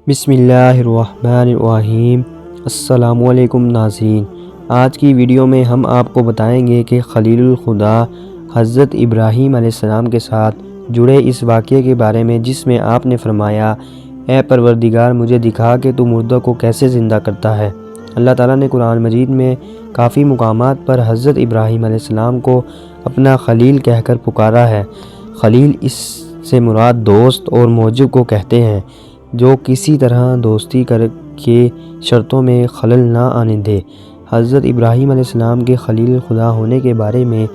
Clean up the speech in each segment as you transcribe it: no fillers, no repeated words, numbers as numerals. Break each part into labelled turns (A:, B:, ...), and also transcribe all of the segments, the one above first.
A: بسم اللہ الرحمن الرحیم۔ السلام علیکم ناظرین، آج کی ویڈیو میں ہم آپ کو بتائیں گے کہ خلیل الخدا حضرت ابراہیم علیہ السلام کے ساتھ جڑے اس واقعے کے بارے میں، جس میں آپ نے فرمایا، اے پروردگار مجھے دکھا کہ تو مردوں کو کیسے زندہ کرتا ہے۔ اللہ تعالیٰ نے قرآن مجید میں کافی مقامات پر حضرت ابراہیم علیہ السلام کو اپنا خلیل کہہ کر پکارا ہے۔ خلیل اس سے مراد دوست اور معجب کو کہتے ہیں، جو کسی طرح دوستی کر کے شرطوں میں خلل نہ آنے دے۔ حضرت ابراہیم علیہ السلام کے خلیل خدا ہونے کے بارے میں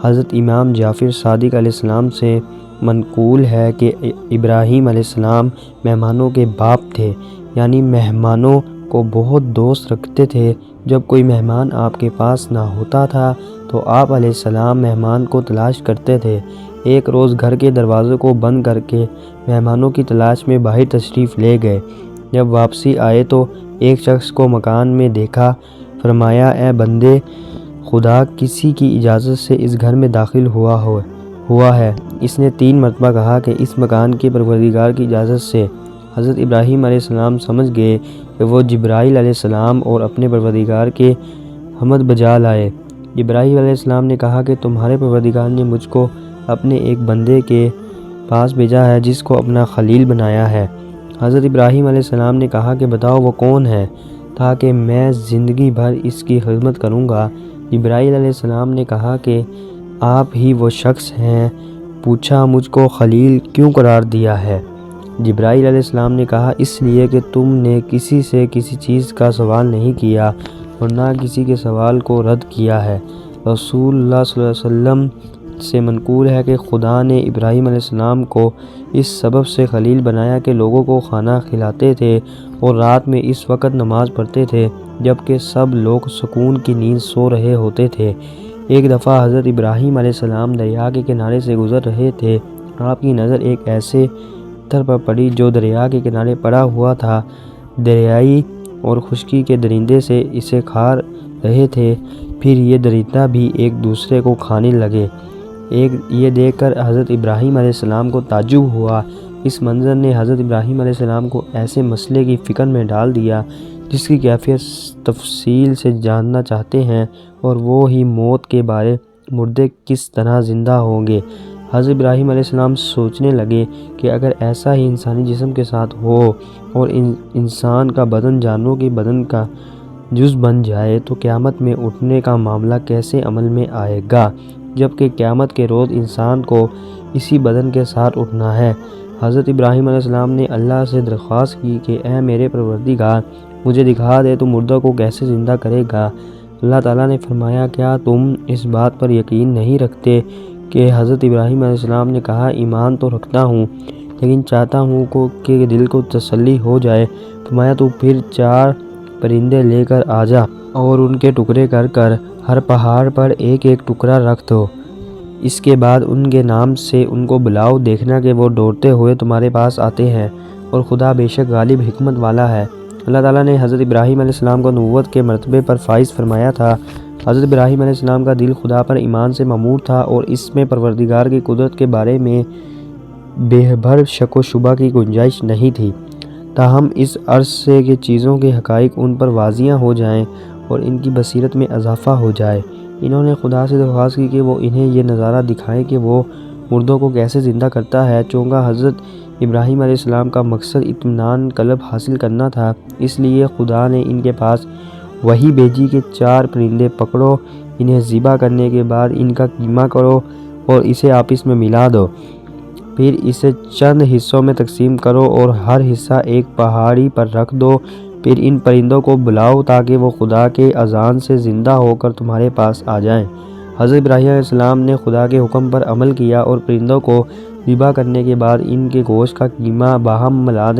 A: حضرت امام جعفر صادق علیہ السلام سے منقول ہے کہ ابراہیم علیہ السلام مہمانوں کے باپ تھے، یعنی مہمانوں کو بہت دوست رکھتے تھے۔ جب کوئی مہمان آپ کے پاس نہ ہوتا تھا تو آپ علیہ السلام مہمان کو تلاش کرتے تھے۔ ایک روز گھر کے دروازے کو بند کر کے مہمانوں کی تلاش میں باہر تشریف لے گئے۔ جب واپسی آئے تو ایک شخص کو مکان میں دیکھا۔ فرمایا، اے بندے خدا، کسی کی اجازت سے اس گھر میں داخل ہوا ہے۔ اس نے 3 مرتبہ کہا کہ اس مکان کے پروردگار کی اجازت سے۔ حضرت ابراہیم علیہ السلام سمجھ گئے کہ وہ جبرائیل علیہ السلام اور اپنے پروردگار کے حمد بجا لائے۔ جبرائیل علیہ السلام نے کہا کہ تمہارے پروردگار نے مجھ کو اپنے ایک بندے کے پاس بھیجا ہے جس کو اپنا خلیل بنایا ہے۔ حضرت ابراہیم علیہ السلام نے کہا کہ بتاؤ وہ کون ہے، تاکہ میں زندگی بھر اس کی خدمت کروں گا۔ جبرائیل علیہ السلام نے کہا کہ آپ ہی وہ شخص ہیں۔ پوچھا، مجھ کو خلیل کیوں قرار دیا ہے؟ جبرائیل علیہ السلام نے کہا، اس لیے کہ تم نے کسی سے کسی چیز کا سوال نہیں کیا اور نہ کسی کے سوال کو رد کیا ہے۔ رسول اللہ صلی اللہ علیہ وسلم سے منقول ہے کہ خدا نے ابراہیم علیہ السلام کو اس سبب سے خلیل بنایا کہ لوگوں کو کھانا کھلاتے تھے اور رات میں اس وقت نماز پڑھتے تھے جبکہ سب لوگ سکون کی نیند سو رہے ہوتے تھے۔ ایک دفعہ حضرت ابراہیم علیہ السلام دریا کے کنارے سے گزر رہے تھے۔ آپ کی نظر ایک ایسے پتھر پر پڑی جو دریا کے کنارے پڑا ہوا تھا۔ دریائی اور خشکی کے درندے سے اسے کھا رہے تھے، پھر یہ درندہ بھی ایک دوسرے کو کھانے لگے۔ یہ دیکھ کر حضرت ابراہیم علیہ السلام کو تعجب ہوا۔ اس منظر نے حضرت ابراہیم علیہ السلام کو ایسے مسئلے کی فکر میں ڈال دیا جس کی کیفیت تفصیل سے جاننا چاہتے ہیں، اور وہ ہی موت کے بارے، مردے کس طرح زندہ ہوں گے۔ حضرت ابراہیم علیہ السلام سوچنے لگے کہ اگر ایسا ہی انسانی جسم کے ساتھ ہو اور انسان کا بدن جانوروں کے بدن کا جز بن جائے تو قیامت میں اٹھنے کا معاملہ کیسے عمل میں آئے گا، جبکہ قیامت کے روز انسان کو اسی بدن کے ساتھ اٹھنا ہے۔ حضرت ابراہیم علیہ السلام نے اللہ سے درخواست کی کہ اے میرے پروردگار، مجھے دکھا دے تو مردوں کو کیسے زندہ کرے گا۔ اللہ تعالیٰ نے فرمایا، کیا تم اس بات پر یقین نہیں رکھتے؟ کہ حضرت ابراہیم علیہ السلام نے کہا، ایمان تو رکھتا ہوں، لیکن چاہتا ہوں کہ دل کو تسلی ہو جائے۔ فرمایا، تو پھر 4 پرندے لے کر آ جا اور ان کے ٹکڑے کر کر ہر پہاڑ پر ایک ایک ٹکڑا رکھ دو۔ اس کے بعد ان کے نام سے ان کو بلاؤ، دیکھنا کہ وہ دوڑتے ہوئے تمہارے پاس آتے ہیں، اور خدا بے شک غالب حکمت والا ہے۔ اللہ تعالیٰ نے حضرت ابراہیم علیہ السلام کو نبوت کے مرتبے پر فائز فرمایا تھا۔ حضرت ابراہیم علیہ السلام کا دل خدا پر ایمان سے معمور تھا اور اس میں پروردگار کی قدرت کے بارے میں بے بھر شک و شبہ کی گنجائش نہیں تھی، تاہم اس عرض سے کہ چیزوں کے حقائق ان پر واضح ہو جائیں اور ان کی بصیرت میں اضافہ ہو جائے، انہوں نے خدا سے درخواست کی کہ وہ انہیں یہ نظارہ دکھائے کہ وہ مردوں کو کیسے زندہ کرتا ہے۔ چونکہ حضرت ابراہیم علیہ السلام کا مقصد اطمینان قلب حاصل کرنا تھا، اس لیے خدا نے ان کے پاس وحی بھیجی کہ 4 پرندے پکڑو، انہیں ذبح کرنے کے بعد ان کا قیمہ کرو اور اسے آپس میں ملا دو، پھر اسے چند حصوں میں تقسیم کرو اور ہر حصہ ایک پہاڑی پر رکھ دو، پھر ان پرندوں کو بلاؤ تاکہ وہ خدا کے اذان سے زندہ ہو کر تمہارے پاس آ جائیں۔ حضرت ابراہیم علیہ السلام نے خدا کے حکم پر عمل کیا اور پرندوں کو ذبح کرنے کے بعد ان کے گوشت کا قیمہ باہم ملا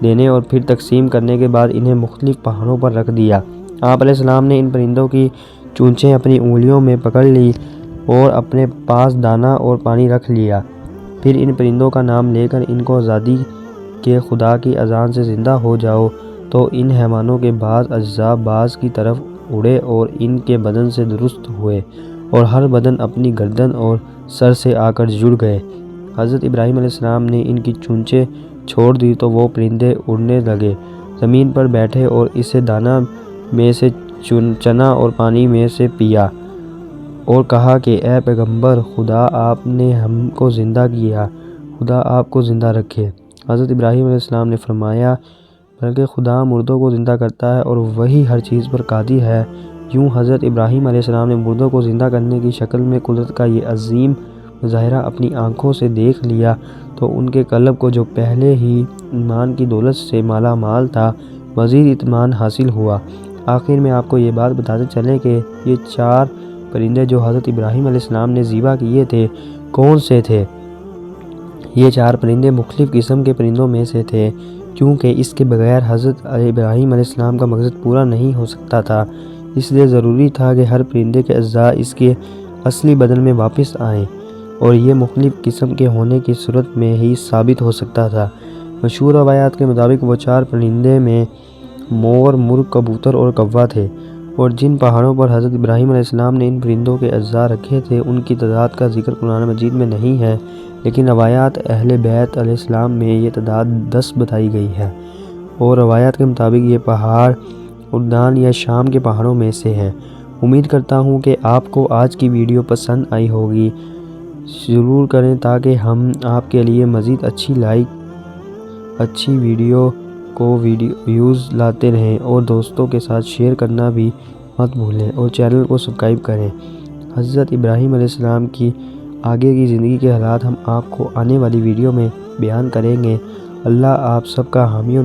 A: دینے اور پھر تقسیم کرنے کے بعد انہیں مختلف پہاڑوں پر رکھ دیا۔ آپ علیہ السلام نے ان پرندوں کی چونچیں اپنی انگلیوں میں پکڑ لی اور اپنے پاس دانہ اور پانی رکھ لیا، پھر ان پرندوں کا نام لے کر ان کو آزادی کے خدا کی اذان سے زندہ ہو جاؤ، تو ان حیوانوں کے بعض اجزاء بعض کی طرف اڑے اور ان کے بدن سے درست ہوئے اور ہر بدن اپنی گردن اور سر سے آ کر جڑ گئے۔ حضرت ابراہیم علیہ السلام نے ان کی چونچیں چھوڑ دی تو وہ پرندے اڑنے لگے، زمین پر بیٹھے اور اسے دانہ میں سے چنا اور پانی میں سے پیا اور کہا کہ اے پیغمبر خدا، آپ نے ہم کو زندہ کیا، خدا آپ کو زندہ رکھے۔ حضرت ابراہیم علیہ السلام نے فرمایا، بلکہ خدا مردوں کو زندہ کرتا ہے اور وہی ہر چیز پر قادر ہے۔ یوں حضرت ابراہیم علیہ السلام نے مردوں کو زندہ کرنے کی شکل میں قدرت کا یہ عظیم مظاہرہ اپنی آنکھوں سے دیکھ لیا تو ان کے قلب کو، جو پہلے ہی ایمان کی دولت سے مالا مال تھا، مزید اطمینان حاصل ہوا۔ آخر میں آپ کو یہ بات بتاتے چلیں کہ یہ 4 پرندے جو حضرت ابراہیم علیہ السلام نے ذبح کیے تھے کون سے تھے؟ یہ 4 پرندے مختلف قسم کے پرندوں میں سے تھے، کیونکہ اس کے بغیر حضرت ابراہیم علیہ السلام کا مقصد پورا نہیں ہو سکتا تھا۔ اس لیے ضروری تھا کہ ہر پرندے کے اجزاء اس کے اصلی بدن میں واپس آئیں، اور یہ مختلف قسم کے ہونے کی صورت میں ہی ثابت ہو سکتا تھا۔ مشہور روایات کے مطابق وہ 4 پرندے میں مور، مرغ، کبوتر اور کوّا تھے، اور جن پہاڑوں پر حضرت ابراہیم علیہ السلام نے ان پرندوں کے اجزاء رکھے تھے ان کی تعداد کا ذکر قرآن مجید میں نہیں ہے، لیکن روایات اہل بیت علیہ السلام میں یہ تعداد 10 بتائی گئی ہے، اور روایات کے مطابق یہ پہاڑ اردن یا شام کے پہاڑوں میں سے ہیں۔ امید کرتا ہوں کہ آپ کو آج کی ویڈیو پسند آئی ہوگی۔ ضرور کریں تاکہ ہم آپ کے لیے مزید اچھی ویڈیو ویوز لاتے رہیں، اور دوستوں کے ساتھ شیئر کرنا بھی مت بھولیں، اور چینل کو سبسکرائب کریں۔ حضرت ابراہیم علیہ السلام کی آگے کی زندگی کے حالات ہم آپ کو آنے والی ویڈیو میں بیان کریں گے۔ اللہ آپ سب کا حامی و